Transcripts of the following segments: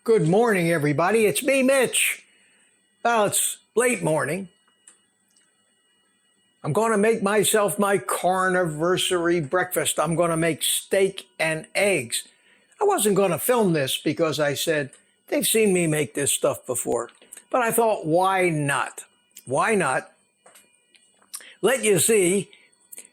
Good morning, everybody. It's me, Mitch. Well, it's late morning. I'm going to make myself my carniversary breakfast. I'm going to make steak and eggs. I wasn't going to film this because I said, they've seen me make this stuff before. But I thought, why not? Why not let you see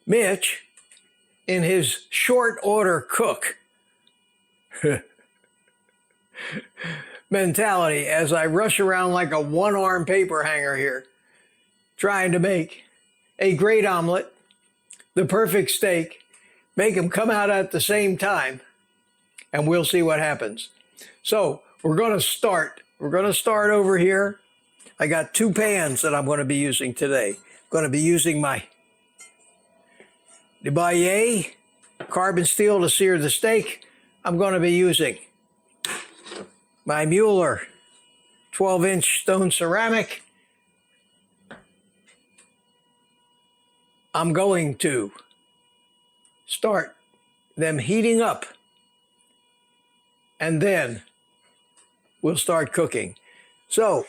Mitch in his short order cook mentality as I rush around like a one-arm paper hanger here, trying to make a great omelet, the perfect steak, make them come out at the same time, and we'll see what happens. So we're going to start. We're going to start over here. I got two pans that I'm going to be using today. I'm going to be using my RIBEYE carbon steel to sear the steak. I'm going to be using my Mueller 12-inch stone ceramic. I'm going to start them heating up, and then we'll start cooking. So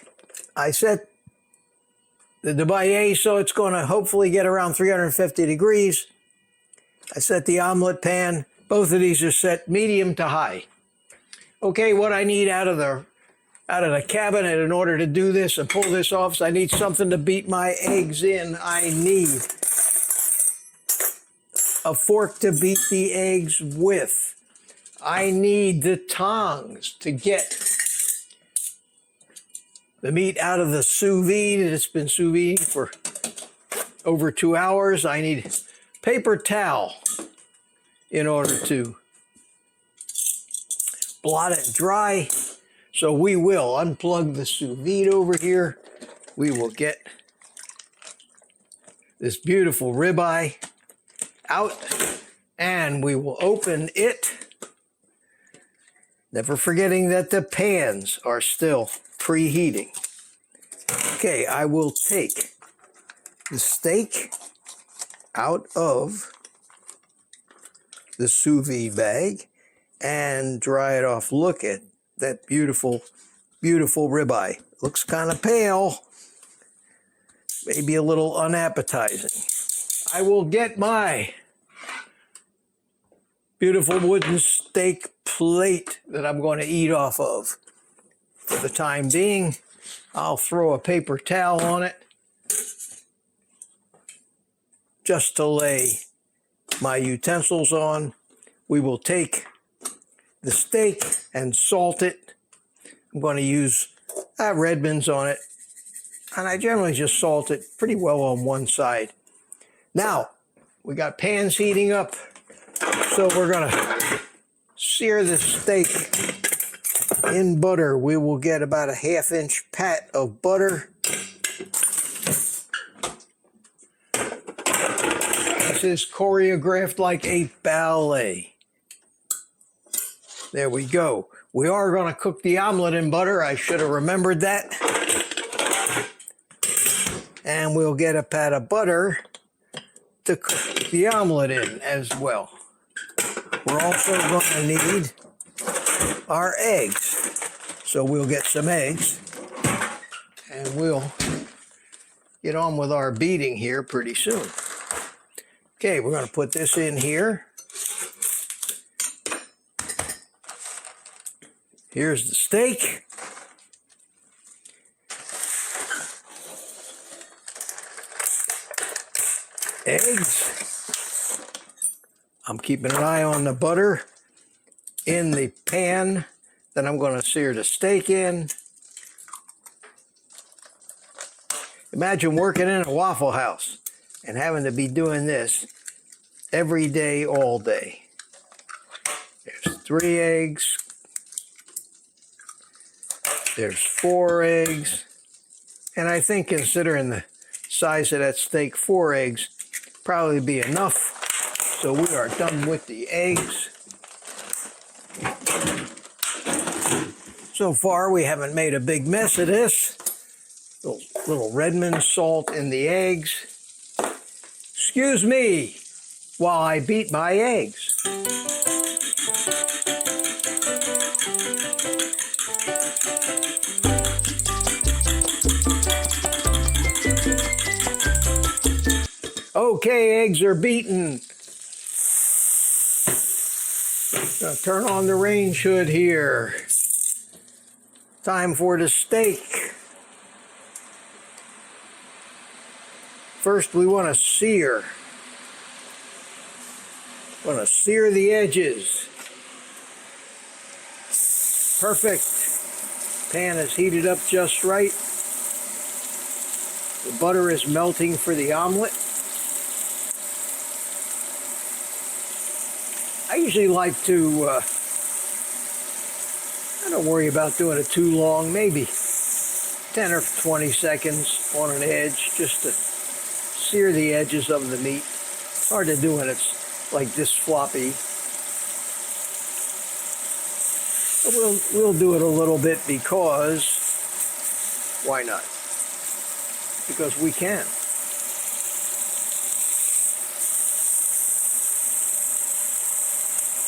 I set the RIBEYE so it's going to hopefully get around 350 degrees. I set the omelet pan. Both of these are set medium to high. Okay, what I need out of the cabinet in order to do this and pull this off is I need something to beat my eggs in. I need a fork to beat the eggs with. I need the tongs to get the meat out of the sous vide. It's been sous vide for over 2 hours. I need paper towel in order to blot it dry. So we will unplug the sous vide over here. We will get this beautiful ribeye out and we will open it. Never forgetting that the pans are still preheating. Okay, I will take the steak out of the sous vide bag and dry it off. Look at that beautiful, beautiful ribeye. Looks kind of pale, maybe a little unappetizing. I will get my beautiful wooden steak plate that I'm going to eat off of. For the time being, I'll throw a paper towel on it just to lay my utensils on. We will take the steak and salt it. I'm going to use Redmond's on it, and I generally just salt it pretty well on one side. Now, we got pans heating up, so we're going to sear the steak in butter. We will get about a 1/2-inch pat of butter. This is choreographed like a ballet. There we go. We are going to cook the omelet in butter. I should have remembered that. And we'll get a pat of butter to cook the omelet in as well. We're also going to need our eggs. So we'll get some eggs and we'll get on with our beating here pretty soon. Okay, we're going to put this in here. Here's the steak. Eggs. I'm keeping an eye on the butter in the pan that I'm going to sear the steak in. Imagine working in a Waffle House and having to be doing this every day, all day. There's 3 eggs. There's 4 eggs. And I think considering the size of that steak, 4 eggs probably be enough. So we are done with the eggs. So far, we haven't made a big mess of this. Little Redmond salt in the eggs. Excuse me while I beat my eggs. Okay, eggs are beaten. Gonna turn on the range hood here. Time for the steak. First, we want to sear. Want to sear the edges. Perfect. Pan is heated up just right. The butter is melting for the omelet. I usually like to, I don't worry about doing it too long, maybe 10 or 20 seconds on an edge, just to sear the edges of the meat. Hard to do when it's like this floppy. But we'll do it a little bit because, why not? Because we can.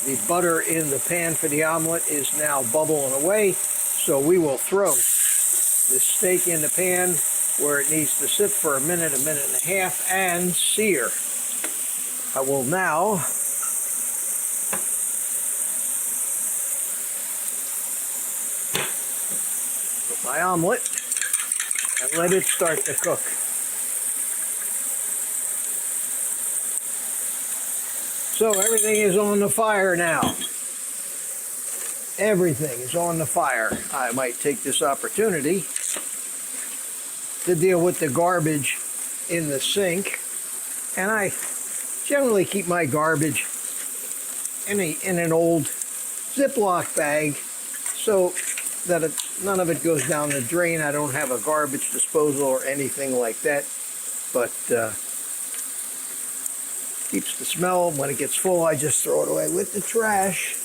The butter in the pan for the omelet is now bubbling away, so we will throw the steak in the pan where it needs to sit for a minute and a half, and sear. I will now put my omelet and let it start to cook. So everything is on the fire now. Everything is on the fire. I might take this opportunity to deal with the garbage in the sink. And I generally keep my garbage in an old Ziploc bag so that none of it goes down the drain. I don't have a garbage disposal or anything like that. But keeps the smell. When it gets full, I just throw it away with the trash.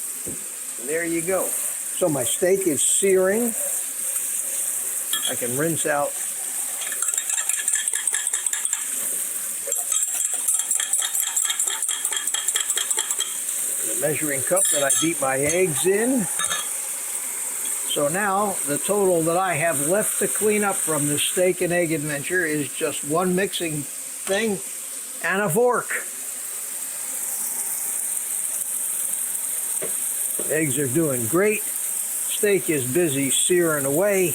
And there you go. So my steak is searing. I can rinse out the measuring cup that I beat my eggs in. So now the total that I have left to clean up from this steak and egg adventure is just one mixing thing and a fork. Eggs are doing great. Steak is busy searing away.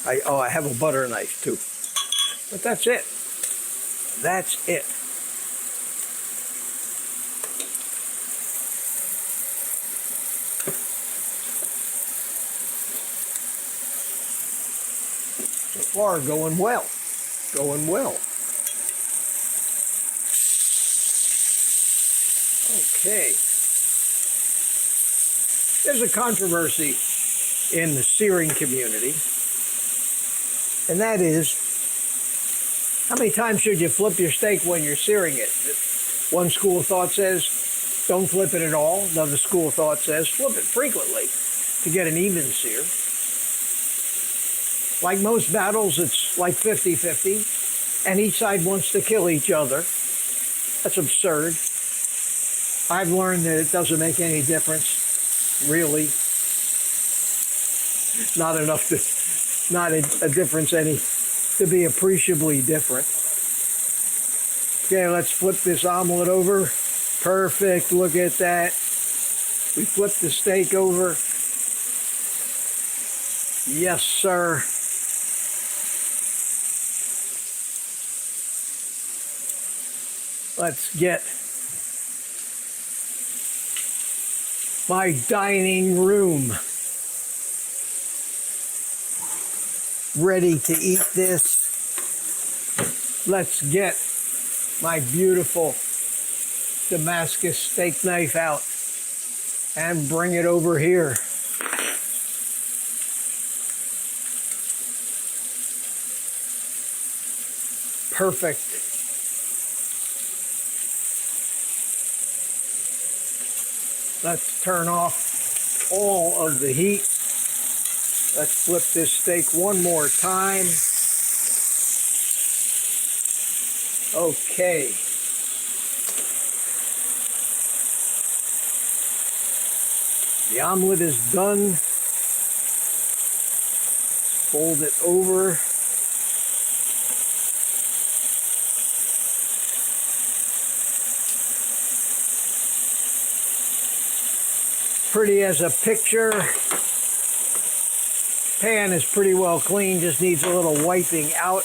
I have a butter knife too. But that's it. That's it. So far, going well. Going well. Okay. There's a controversy in the searing community, and that is, how many times should you flip your steak when you're searing it? One school of thought says, don't flip it at all. Another school of thought says, flip it frequently to get an even sear. Like most battles, it's like 50-50, and each side wants to kill each other. That's absurd. I've learned that it doesn't make any difference, really. Not enough to, not a difference any, to be appreciably different. Okay, let's flip this omelet over. Perfect, look at that. We flip the steak over. Yes, sir. Let's get my dining room ready to eat this. Let's get my beautiful Damascus steak knife out and bring it over here. Perfect. Let's turn off all of the heat. Let's flip this steak one more time. Okay. The omelet is done. Fold it over. Pretty as a picture. Pan is pretty well clean, just needs a little wiping out.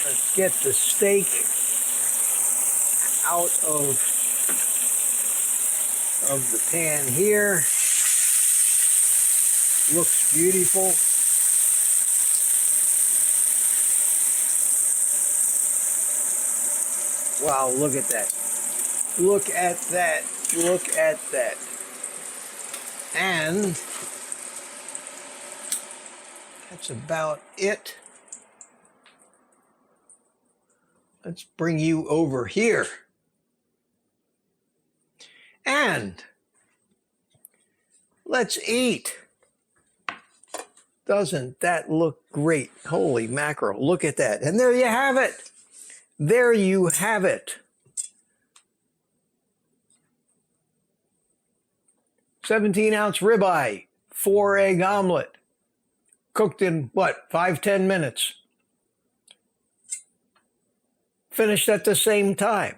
Let's get the steak out of the pan here. Looks beautiful. Wow, look at that. Look at that. Look at that. And that's about it. Let's bring you over here. And let's eat. Doesn't that look great? Holy mackerel, look at that. And there you have it. There you have it. 17-ounce ribeye, 4-egg omelet, cooked in what, 5-10 minutes. Finished at the same time.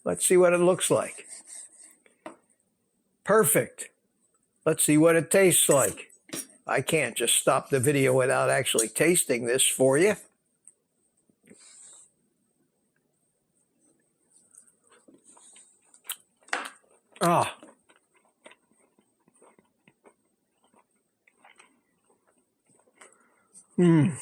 Let's see what it looks like. Perfect. Let's see what it tastes like. I can't just stop the video without actually tasting this for you. Ah. Mmm.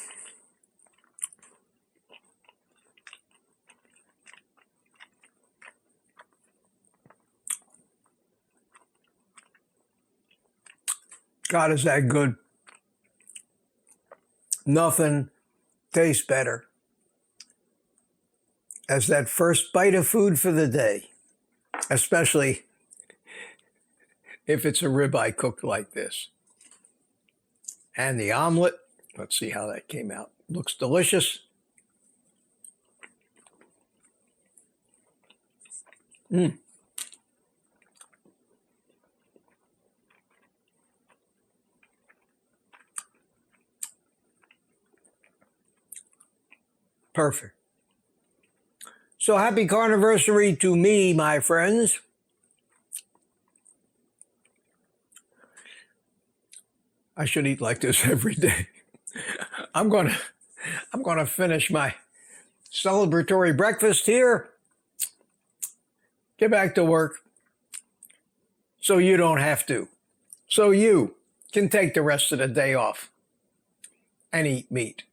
God, is that good? Nothing tastes better as that first bite of food for the day, especially if it's a ribeye cooked like this. And the omelet, let's see how that came out. Looks delicious. Mmm. Perfect. So happy carniversary to me, my friends. I should eat like this every day. I'm gonna finish my celebratory breakfast here, get back to work, so you don't have to. So you can take the rest of the day off and eat meat.